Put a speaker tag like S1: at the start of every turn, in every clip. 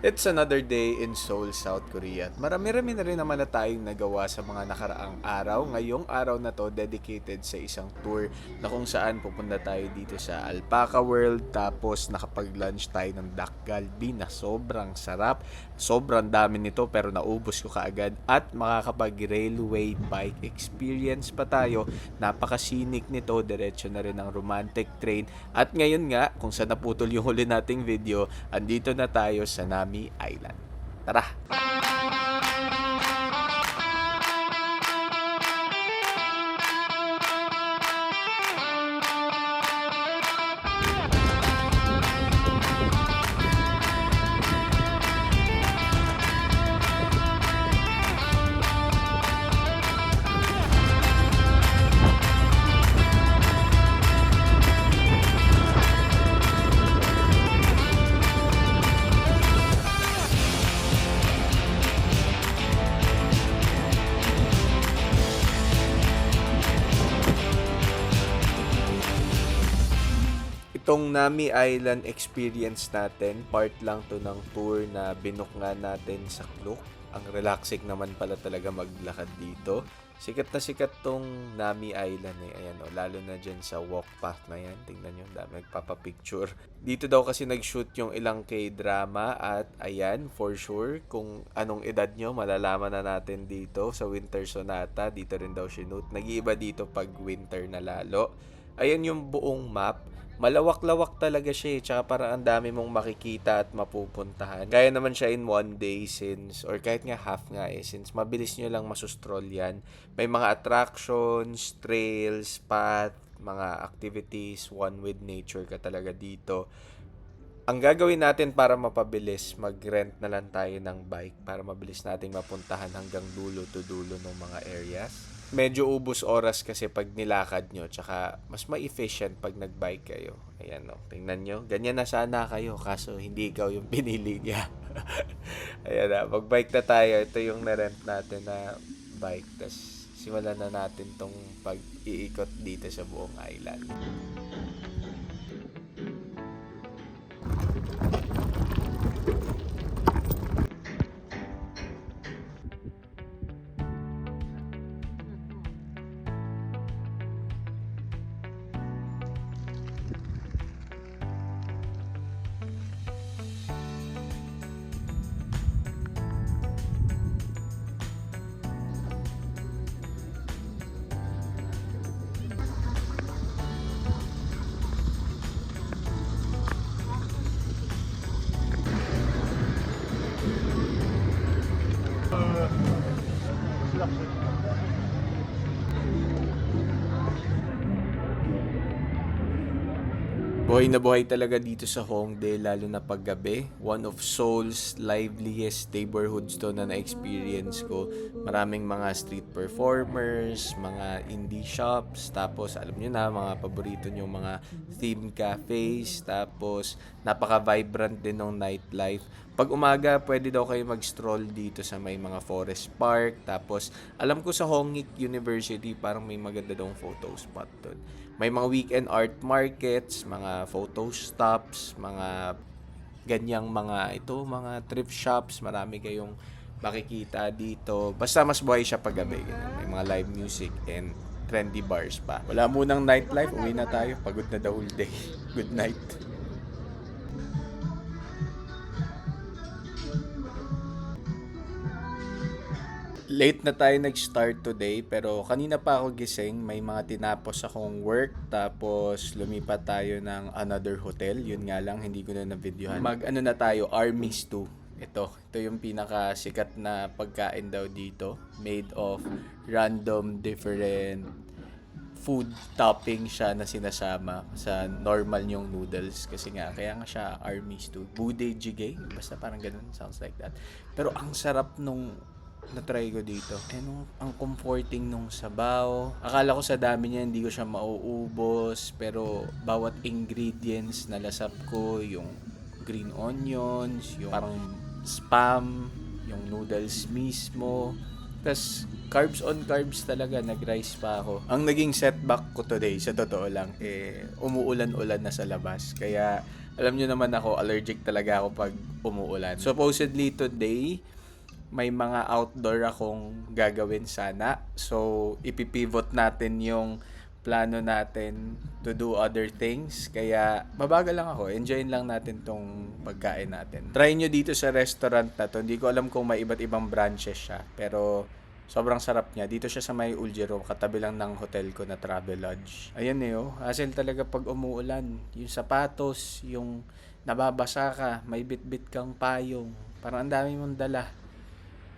S1: It's another day in Seoul, South Korea. At marami-rami na rin naman na tayong nagawa sa mga nakaraang araw. Ngayong araw na to dedicated sa isang tour na kung saan pupunta tayo dito sa Alpaca World. Tapos nakapag-lunch tayo ng Dak Galbi na sobrang sarap. Sobrang dami nito pero naubos ko kaagad. At makakapag-railway bike experience pa tayo. Napaka-scenic nito. Diretso na rin ang romantic train. At ngayon nga, kung saan naputol yung huli nating video, andito na tayo sa Nami Island. Tara! Itong Nami Island experience natin, part lang to ng tour na binook nga natin sa Klook. Ang relaxing naman pala talaga maglakad dito. Sikat na sikat tong Nami Island eh. Ayan o, lalo na dyan sa walk path na yan. Tingnan nyo, dami nagpapapicture. Dito daw kasi nag-shoot yung ilang K-drama at ayan, for sure, kung anong edad nyo, malalaman na natin dito sa Winter Sonata. Dito rin daw sinut. Nag-iiba dito pag winter na lalo. Ayan yung buong map. Malawak-lawak talaga siya eh. Tsaka para ang dami mong makikita at mapupuntahan. Kaya naman siya in one day since, or kahit nga half nga eh, since mabilis nyo lang masustroll yan. May mga attractions, trails, path, mga activities, one with nature ka talaga dito. Ang gagawin natin para mapabilis, mag-rent na lang tayo ng bike para mabilis nating mapuntahan hanggang dulo to dulo ng mga areas. Medyo ubos oras kasi pag nilakad nyo, tsaka mas ma-efficient pag nag-bike kayo. Ayan o, tingnan nyo. Ganyan na sana kayo, kaso hindi ikaw yung pinili niya. Ayan na, mag-bike na tayo. Ito yung na-rent natin na bike. Tapos simulan na natin tong pag-iikot dito sa buong island. Buhay na buhay talaga dito sa Hongdae, lalo na paggabi. One of Seoul's liveliest neighborhoods to na na-experience ko. Maraming mga street performers, mga indie shops, tapos alam nyo na, mga paborito nyo, mga theme cafes, tapos napaka-vibrant din ng nightlife. Pag umaga, pwede daw kayo mag-stroll dito sa may mga forest park. Tapos, alam ko sa Hongik University, parang may maganda daw photo spot doon. May mga weekend art markets, mga photo stops, mga ganyang mga thrift shops. Marami kayong makikita dito. Basta mas buhay siya paggabi. Ganun. May mga live music and trendy bars pa. Wala munang nightlife. Uwi na tayo. Pagod na the whole day. Good night. Late na tayo nag-start today pero kanina pa ako gising, may mga tinapos akong work tapos lumipat tayo ng another hotel. Yun nga lang hindi ko na na-videohan. Mag-ano na tayo, Army Stew. Ito yung pinaka sikat na pagkain daw dito, made of random different food topping siya na sinasama sa normal yung noodles kasi nga kaya nga siya army stew. Bude jjigae, basta parang ganun, sounds like that. Pero ang sarap nung na-try ko dito. Ang comforting nung sabaw. Akala ko sa dami niya hindi ko siya mauubos, pero bawat ingredients na lasap ko, yung green onions, yung parang spam, yung noodles mismo. Tapos, carbs on carbs talaga, nag-rice pa ako. Ang naging setback ko today, sa totoo lang, umuulan-ulan na sa labas. Kaya, Alam nyo naman ako, allergic talaga ako pag umuulan. Supposedly today, may mga outdoor akong gagawin sana. So, ipipivot natin yung plano natin to do other things. Kaya, mabagal lang ako. Enjoyin lang natin tong pagkain natin. Try nyo dito sa restaurant na to. Hindi ko alam kung may iba't ibang branches siya. Pero, sobrang sarap niya. Dito siya sa may Uljiro, katabi lang ng hotel ko na Travel Lodge. Ayan eh, oh. Hassle talaga pag umuulan. Yung sapatos, yung nababasa ka, may bit-bit kang payong. Parang ang dami mong dala.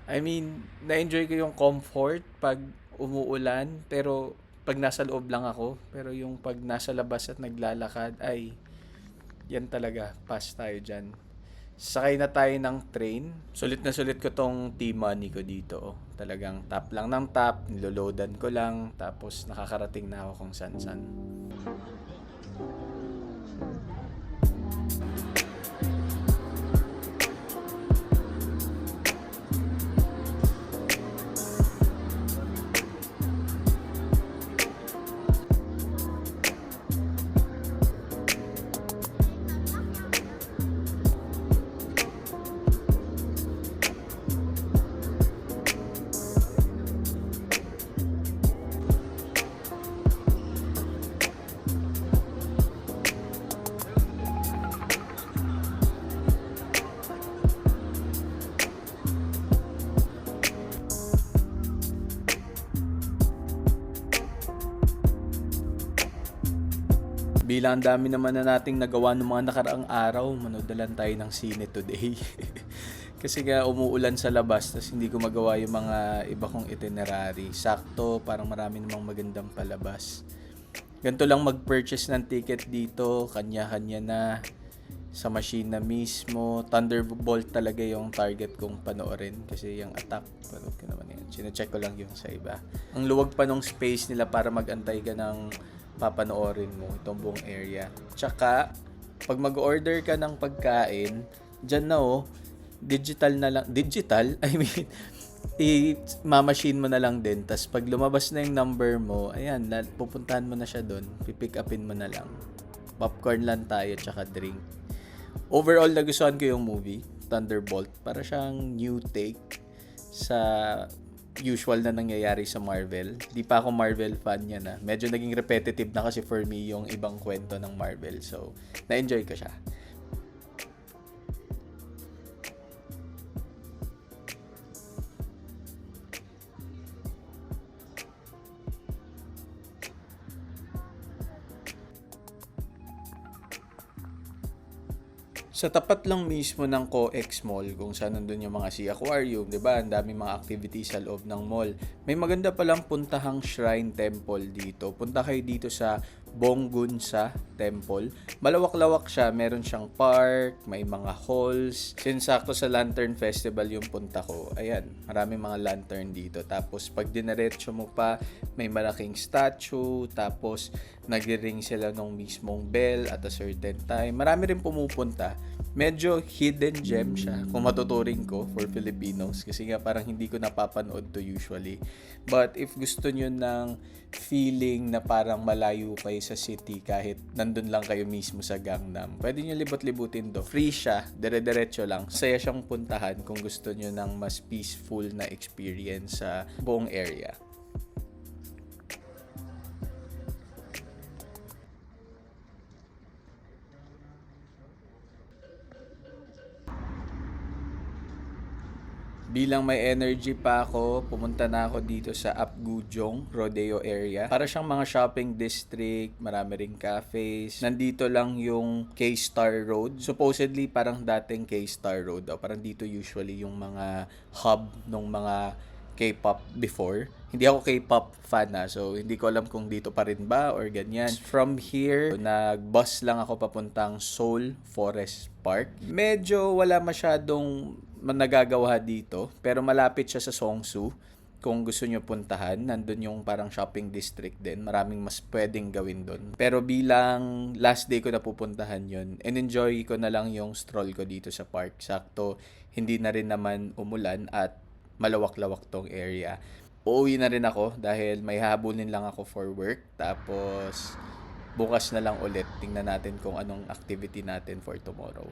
S1: I mean, na-enjoy ko yung comfort pag umuulan, pero pag nasa loob lang ako. Pero yung pag nasa labas at naglalakad, ay, yan talaga, pass tayo dyan. Sakay na tayo ng train. Sulit na sulit ko tong T-money ko dito. Oh. Talagang tap lang ng tap, niloloadan ko lang, tapos nakakarating na ako kung san-san. Bilang dami naman na nating nagawa ng mga nakaraang araw, manood tayo ng sine today. Kasi nga umuulan sa labas, tapos hindi ko magawa yung mga iba kong itinerary. Sakto, parang marami namang magandang palabas. Ganito lang mag-purchase ng ticket dito, kanya-kanya na sa machine na mismo. Thunderbolt talaga yung target kong panoorin kasi yung Attack, panood ko naman yan. Sine-check ko lang yung sa iba. Ang luwag pa nung space nila para mag-antay ka ng papanoorin mo itong buong area. Tsaka, pag mag-order ka ng pagkain, dyan na oh, digital na lang, digital? I mean, i-machine mo na lang din. Tapos pag lumabas na yung number mo, ayan, pupuntahan mo na siya doon. Pipick upin mo na lang. Popcorn lang tayo, tsaka drink. Overall, nagustuhan ko yung movie, Thunderbolt. Para siyang new take sa usual na nangyayari sa Marvel. Di pa ako Marvel fan niya na. Medyo naging repetitive na kasi for me yung ibang kwento ng Marvel. So, na-enjoy ko siya. Sa tapat lang mismo ng COEX Mall, kung saan nandun yung mga Sea Aquarium, di ba? Ang daming mga activities sa loob ng mall. May maganda palang puntahang shrine temple dito. Punta kayo dito sa Bonggunsa Temple. Malawak-lawak siya. Meron siyang park, may mga halls. Sinsakto sa Lantern Festival yung punta ko. Ayan, maraming mga lantern dito. Tapos pag dinaretso mo pa, may malaking statue. Tapos nag-ring sila nung mismong bell at a certain time. Marami rin pumupunta. Medyo hidden gem siya kung matuturing ko for Filipinos kasi nga parang hindi ko napapanood to usually. But if gusto nyo ng feeling na parang malayo kayo sa city kahit nandun lang kayo mismo sa Gangnam, pwede nyo libot-libutin do. Free siya, dire-diretso lang. Saya siyang puntahan kung gusto nyo ng mas peaceful na experience sa buong area. Bilang may energy pa ako, pumunta na ako dito sa Apgujeong Rodeo area. Para siyang mga shopping district, marami ring cafes. Nandito lang yung K-Star Road. Supposedly parang dating K-Star Road. Parang dito usually yung mga hub ng mga K-pop before. Hindi ako K-pop fan so hindi ko alam kung dito pa rin ba or ganyan. From here, nag-bus lang ako papuntang Seoul Forest Park. Medyo wala masyadong nagagawa dito, pero malapit siya sa Songsu. Kung gusto nyo puntahan, nandun yung parang shopping district din. Maraming mas pwedeng gawin doon. Pero bilang last day ko na pupuntahan yun, enjoy ko na lang yung stroll ko dito sa park. Sakto, hindi na rin naman umulan at malawak-lawak tong area. Uuwi na rin ako dahil may habulin lang ako for work. Tapos, bukas na lang ulit. Tingnan natin kung anong activity natin for tomorrow.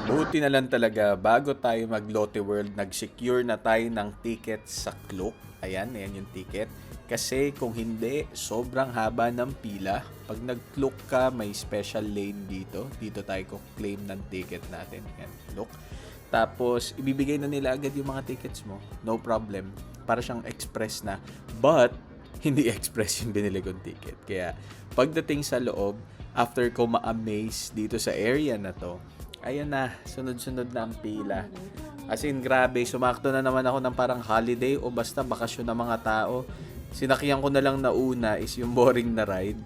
S1: Buti na lang talaga, bago tayo mag Lotte World, nag-secure na tayo ng ticket sa Klook. Ayan yung ticket. Kasi kung hindi, sobrang haba ng pila. Pag nag-Klook ka, may special lane dito. Dito tayo claim ng ticket natin. Ayan, Klook. Tapos, ibibigay na nila agad yung mga tickets mo. No problem. Para siyang express na. But, hindi express yung binili kong ticket. Kaya, pagdating sa loob, after ko ma-amaze dito sa area na to, ayan na, sunod-sunod na ang pila. As in, grabe, sumakto na naman ako ng parang holiday o basta bakasyon ng mga tao. Sinakyan ko na lang na una is yung boring na ride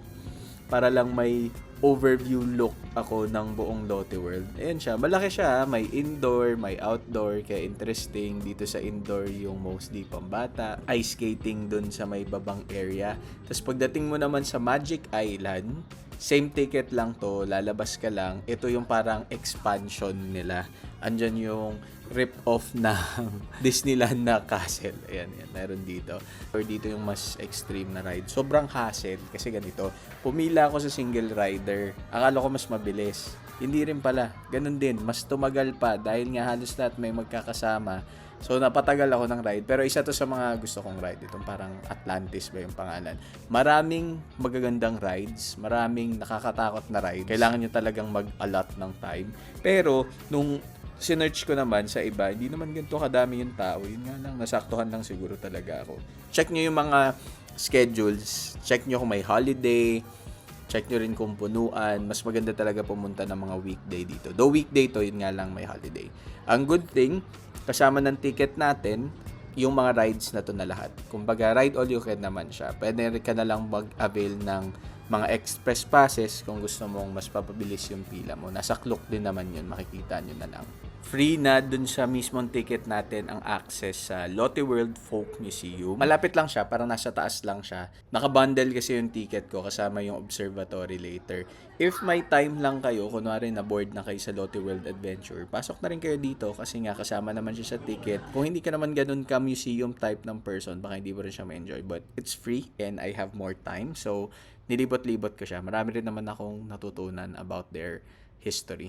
S1: para lang may overview look ako ng buong Lotte World. Ayan siya, malaki siya, may indoor, may outdoor, kaya interesting. Dito sa indoor yung mostly pambata, ice skating dun sa may babang area. Tapos pagdating mo naman sa Magic Island, same ticket lang to, lalabas ka lang. Ito yung parang expansion nila. Andyan yung rip-off ng Disneyland na castle. Ayan, meron dito. Or dito yung mas extreme na ride. Sobrang hassle kasi ganito. Pumila ako sa single rider. Akala ko mas mabilis. Hindi rin pala. Ganun din. Mas tumagal pa dahil nga halos lahat may magkakasama. So, napatagal ako ng ride. Pero isa to sa mga gusto kong ride. Itong parang Atlantis ba yung pangalan. Maraming magagandang rides. Maraming nakakatakot na rides. Kailangan nyo talagang mag-allot ng time. Pero, nung sinearch ko naman sa iba, hindi naman ganito kadami yung tao. Yun nga lang, nasaktuhan lang siguro talaga ako. Check nyo yung mga schedules. Check nyo kung may holiday. Check nyo rin kung punuan. Mas maganda talaga pumunta ng mga weekday dito. Though weekday to, yun nga lang may holiday. Ang good thing, kasama ng ticket natin, yung mga rides na to na lahat. Kumbaga, ride all you can naman siya. Pwede ka na lang mag-avail ng mga express passes kung gusto mong mas papabilis yung pila mo. Nasa Klook din naman yun, makikita nyo na lang. Free na dun sa mismong ticket natin ang access sa Lotte World Folk Museum. Malapit lang siya, parang nasa taas lang siya. Nakabundle kasi yung ticket ko kasama yung observatory later. If may time lang kayo, kunwari na bored na kayo sa Lotte World Adventure, pasok na rin kayo dito kasi nga kasama naman siya sa ticket. Kung hindi ka naman ganun ka museum type ng person, baka hindi mo rin siya ma-enjoy. But it's free and I have more time. So, nilibot-libot ko siya. Marami rin naman akong natutunan about their history.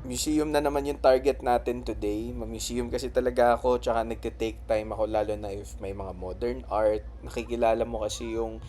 S1: Museum na naman yung target natin today. Ma-museum kasi talaga ako, tsaka nagte-take time ako lalo na if may mga modern art. Nakikilala mo kasi yung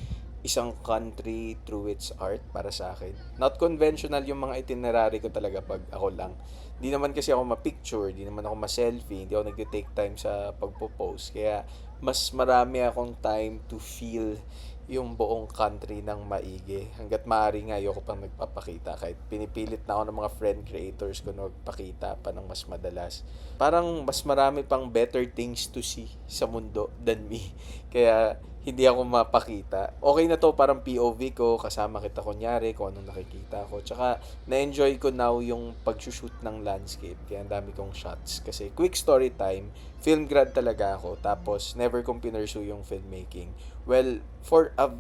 S1: isang country through its art para sa akin. Not conventional yung mga itinerary ko talaga pag ako lang. Hindi naman kasi ako ma-picture, hindi naman ako ma-selfie, hindi ako nagte-take time sa pagpo-post. Kaya mas marami akong time to feel yung buong country ng maigi. Hanggat maaari nga, ayoko pang nagpapakita. Kahit pinipilit na ako ng mga friend creators ko na magpakita pa ng mas madalas. Parang mas marami pang better things to see sa mundo than me. Kaya hindi ako mapakita. Okay na to, parang POV ko, kasama kita kunyari kung anong nakikita ko. Tsaka na-enjoy ko now yung pag-shoot ng landscape. Kaya ang dami kong shots. Kasi quick story time, film grad talaga ako. Tapos never kong pinursue yung filmmaking. Well, for a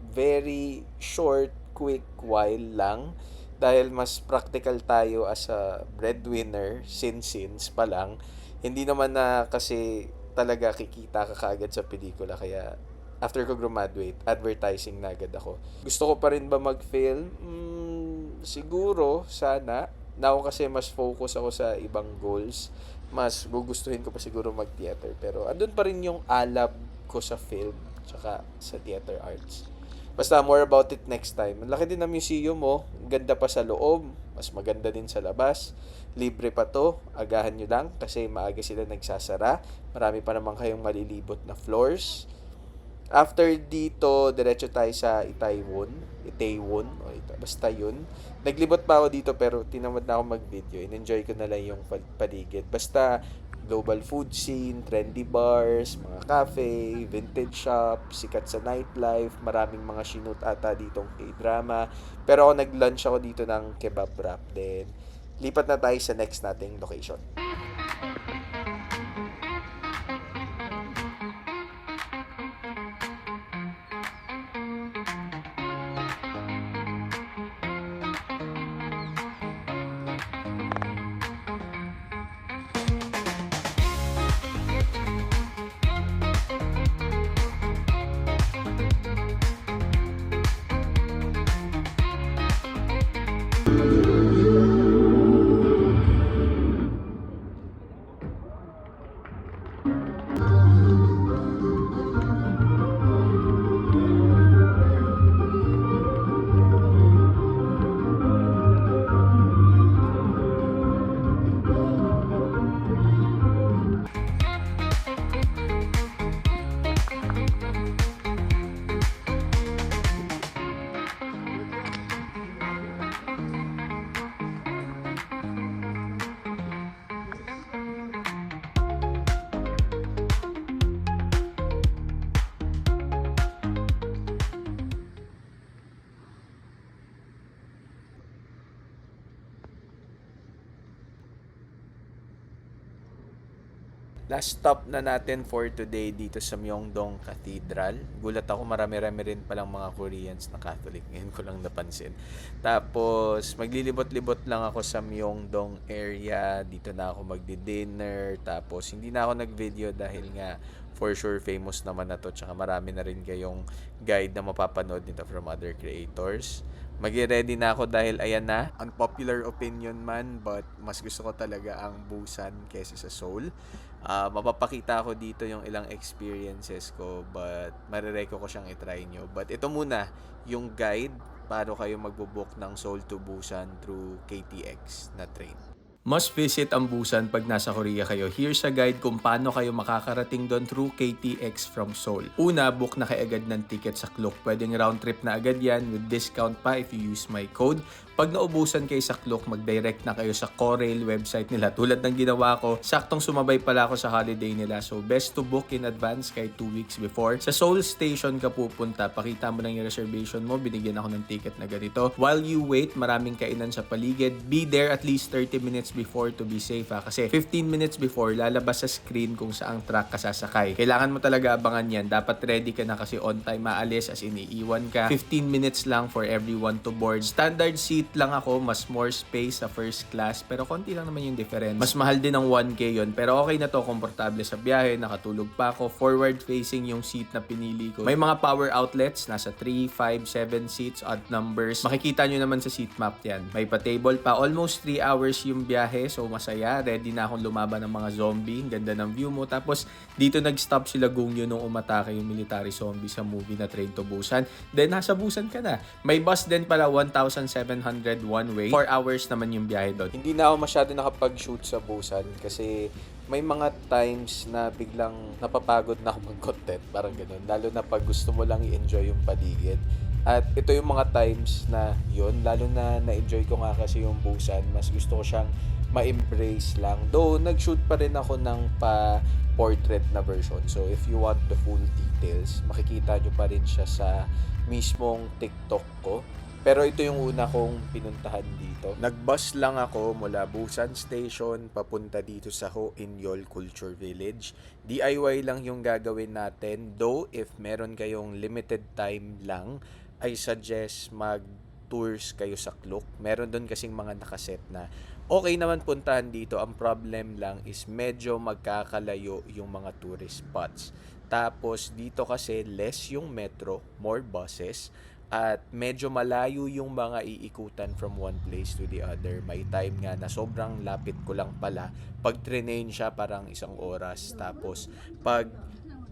S1: very short, quick while lang, dahil mas practical tayo as a breadwinner since pa lang, hindi naman na kasi talaga kikita ka kaagad sa pelikula. Kaya after ko graduate, advertising na agad ako. Gusto ko pa rin ba mag-film? Siguro, sana. Now kasi mas focus ako sa ibang goals. Mas gugustuhin ko pa siguro mag-theater. Pero andun pa rin yung alab ko sa film, tsaka sa theater arts. Basta more about it next time. Ang laki din ng museum mo. Ganda pa sa loob. Mas maganda din sa labas. Libre pa to. Agahan nyo lang kasi maaga sila nagsasara. Marami pa naman kayong malilibot na floors. After dito, diretso tayo sa Itaewon. Basta yun. Naglibot pa ako dito pero tinamad na ako mag-video. In-enjoy ko na lang yung paligid. Basta global food scene, trendy bars, mga cafe, vintage shop, sikat sa nightlife, maraming mga shoot ata ditong K-drama. Pero ako nag-lunch ako dito ng kebab wrap din. Lipat na tayo sa next nating location. Last stop na natin for today dito sa Myeongdong Cathedral. Gulat ako, marami-rami rin palang mga Koreans na Catholic. Ngayon ko lang napansin. Tapos, maglilibot-libot lang ako sa Myeongdong area. Dito na ako magdi-dinner. Tapos, hindi na ako nag-video dahil nga for sure famous naman na to. Tsaka marami na rin kayong guide na mapapanood nito from other creators. Mag-ready na ako dahil ayan na. Unpopular opinion man, but mas gusto ko talaga ang Busan kaysa sa Seoul. Mapapakita ko dito yung ilang experiences ko, but marereko ko siyang itry nyo. But ito muna, yung guide, paano kayo magbubook ng Seoul to Busan through KTX na train. Must visit ang Busan pag nasa Korea kayo. Here's a guide kung paano kayo makakarating doon through KTX from Seoul. Una, book na kayo agad ng ticket sa Klook. Pwedeng round trip na agad yan with discount pa if you use my code. Pag naubusan kayo sa Klook, mag-direct na kayo sa Korail website nila. Tulad ng ginawa ko, saktong sumabay pala ako sa holiday nila. So, best to book in advance kahit 2 weeks before. Sa Seoul Station ka pupunta, pakita mo lang yung reservation mo, binigyan ako ng ticket na ganito. While you wait, maraming kainan sa paligid. Be there at least 30 minutes before to be safe ha. Kasi 15 minutes before, lalabas sa screen kung saang track ka sasakay. Kailangan mo talaga abangan yan. Dapat ready ka na kasi on time maalis as iniiwan ka. 15 minutes lang for everyone to board. Standard seat lang ako, mas more space sa first class, pero konti lang naman yung difference. Mas mahal din ng 1K yun, pero okay na to, komportable sa biyahe, nakatulog pa ako, forward facing yung seat na pinili ko. May mga power outlets, nasa 3, 5, 7 seats, odd numbers. Makikita nyo naman sa seat map yan. May pa-table pa, almost 3 hours yung biyahe, so masaya. Ready na akong lumaban ng mga zombie, ganda ng view mo. Tapos dito nag-stop sila Gungyo nung umatake yung military zombie sa movie na Train to Busan. Then nasa Busan ka na. May bus din pala, 1,700 one way. 4 hours naman yung biyahe doon. Hindi na ako masyado nakapag-shoot sa Busan kasi may mga times na biglang napapagod na ako mag-content. Parang ganun. Lalo na pag gusto mo lang i-enjoy yung paligid. At ito yung mga times na yun. Lalo na na-enjoy ko nga kasi yung Busan. Mas gusto ko siyang ma-embrace lang. Though, nag-shoot pa rin ako ng portrait na version. So, if you want the full details, makikita nyo pa rin siya sa mismong TikTok ko. Pero ito yung una kong pinuntahan dito. Nag-bus lang ako mula Busan Station papunta dito sa Ho Inyol Culture Village. DIY lang yung gagawin natin. Though, if meron kayong limited time lang, I suggest mag-tours kayo sa Klook. Meron doon kasing mga nakaset na okay naman puntahan dito. Ang problem lang is medyo magkakalayo yung mga tourist spots. Tapos dito kasi less yung metro, more buses. At medyo malayo yung mga iikutan from one place to the other. May time nga na sobrang lapit ko lang pala. Pag trinain siya parang 1 oras. Tapos pag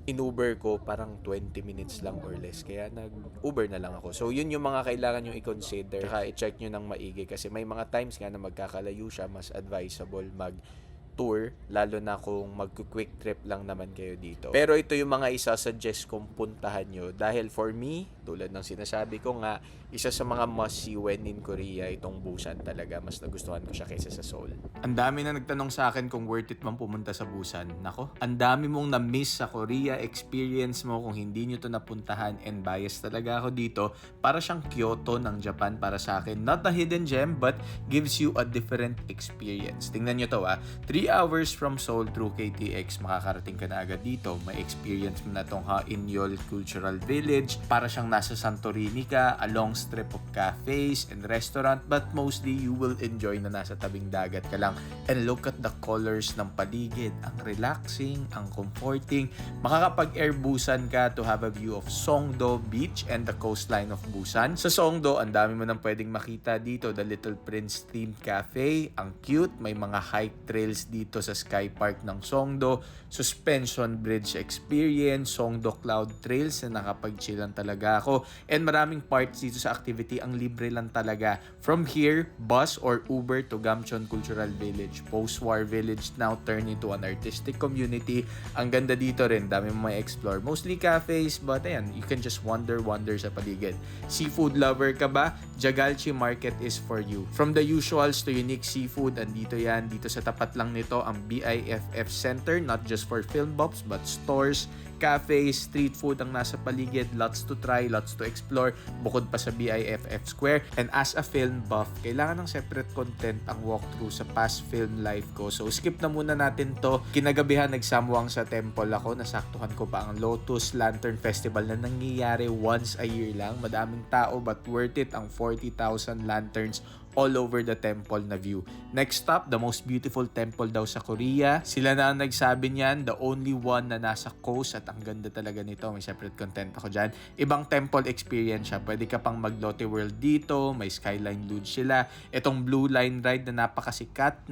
S1: in-Uber ko parang 20 minutes lang or less. Kaya nag-Uber na lang ako. So yun yung mga kailangan nyo i-consider. Saka i-check nyo ng maigi kasi may mga times nga na magkakalayo siya. Mas advisable mag-tour, lalo na kung mag-quick trip lang naman kayo dito. Pero ito yung mga isa-suggest kong puntahan nyo. Dahil for me, tulad ng sinasabi ko nga, isa sa mga must-see when in Korea, itong Busan talaga. Mas nagustuhan ko siya kaysa sa Seoul. Ang dami na nagtanong sa akin kung worth it bang pumunta sa Busan. Nako, ang dami mong na-miss sa Korea experience mo kung hindi nyo to napuntahan, and bias talaga ako dito. Para siyang Kyoto ng Japan para sa akin. Not a hidden gem, but gives you a different experience. Tingnan nyo to 3 hours from Seoul through KTX, makakarating ka na agad dito. May experience mo na tong Ha Inyol Cultural Village. Para siyang nasa Santorini ka, along strip of cafes and restaurant, but mostly you will enjoy na nasa tabing dagat ka lang. And look at the colors ng paligid. Ang relaxing, ang comforting. Makakapag-air Busan ka to have a view of Songdo Beach and the coastline of Busan. Sa Songdo, ang dami mo nang pwedeng makita dito. The Little Prince themed cafe, ang cute. May mga hike trails dito sa Sky Park ng Songdo. Suspension bridge experience, Songdo Cloud Trails na nakapag-chillan talaga ako. And maraming parts dito sa activity, ang libre lang talaga. From here, bus or Uber to Gamcheon Cultural Village. Post-war village now turned into an artistic community. Ang ganda dito rin, dami mo may explore. Mostly cafes, but ayan, you can just wander sa paligid. Seafood lover ka ba? Jagalchi Market is for you. From the usuals to unique seafood, andito yan. Dito sa tapat lang nito ang BIFF Center, not just for film buffs, but stores, cafes, street food ang nasa paligid, lots to try, lots to explore, bukod pa sa BIFF Square. And as a film buff, kailangan ng separate content ang walkthrough sa past film life ko. So skip na muna natin to. Kinagabihan nagsamwang sa temple ako, nasaktuhan ko pa ang Lotus Lantern Festival na nangyayari once a year lang. Madaming tao but worth it ang 40,000 lanterns all over the temple na view. Next stop, the most beautiful temple daw sa Korea. Sila na ang nagsabi niyan, the only one na nasa coast, at ang ganda talaga nito. May separate content ako dyan. Ibang temple experience siya. Pwede ka pang mag Lotte World dito, may Skyline Lodge sila. Itong Blue Line Ride na napakasikat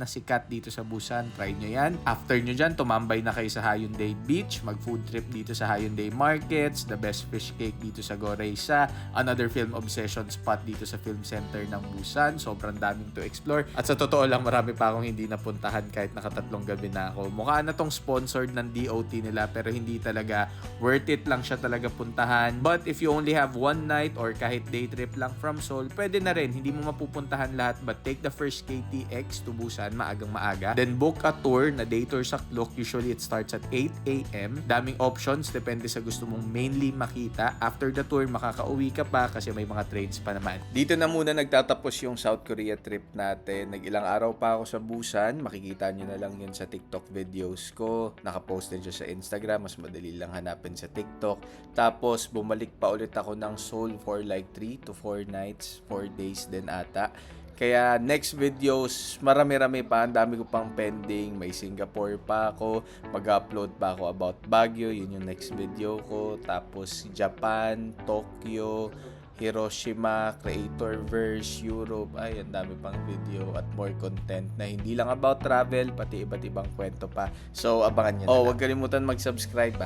S1: dito sa Busan. Try nyo yan. After nyo dyan, tumambay na kayo sa Hyundai Beach, mag food trip dito sa Hyundai Markets, the best fish cake dito sa Goreisa, another film obsession spot dito sa Film Center ng Busan. Sobrang daming to explore. At sa totoo lang, marami pa akong hindi napuntahan kahit nakatatlong gabi na ako. Mukha na tong sponsored ng DOT nila pero hindi talaga. Worth it lang siya talaga puntahan. But if you only have one night or kahit day trip lang from Seoul, pwede na rin. Hindi mo mapupuntahan lahat, but take the first KTX to Busan maagang maaga. Then book a tour na day tour sa Klook. Usually it starts at 8 a.m. Daming options, depende sa gusto mong mainly makita. After the tour, makakauwi ka pa kasi may mga trains pa naman. Dito na muna nagtatapos yung South Korea trip natin. Nag-ilang araw pa ako sa Busan. Makikita nyo na lang yun sa TikTok videos ko. Nakapost din siya sa Instagram. Mas madali lang hanapin sa TikTok. Tapos, bumalik pa ulit ako ng Seoul for like 3 to 4 nights, 4 days din ata. Kaya next videos, marami-rami pa. Ang dami ko pang pending. May Singapore pa ako. Mag-upload pa ako about Baguio. Yun yung next video ko. Tapos Japan, Tokyo, Hiroshima, Creatorverse, Europe. Ay, ang dami pang video at more content na hindi lang about travel, pati iba't ibang kwento pa. So, abangan nyo na lang. Huwag kalimutan mag-subscribe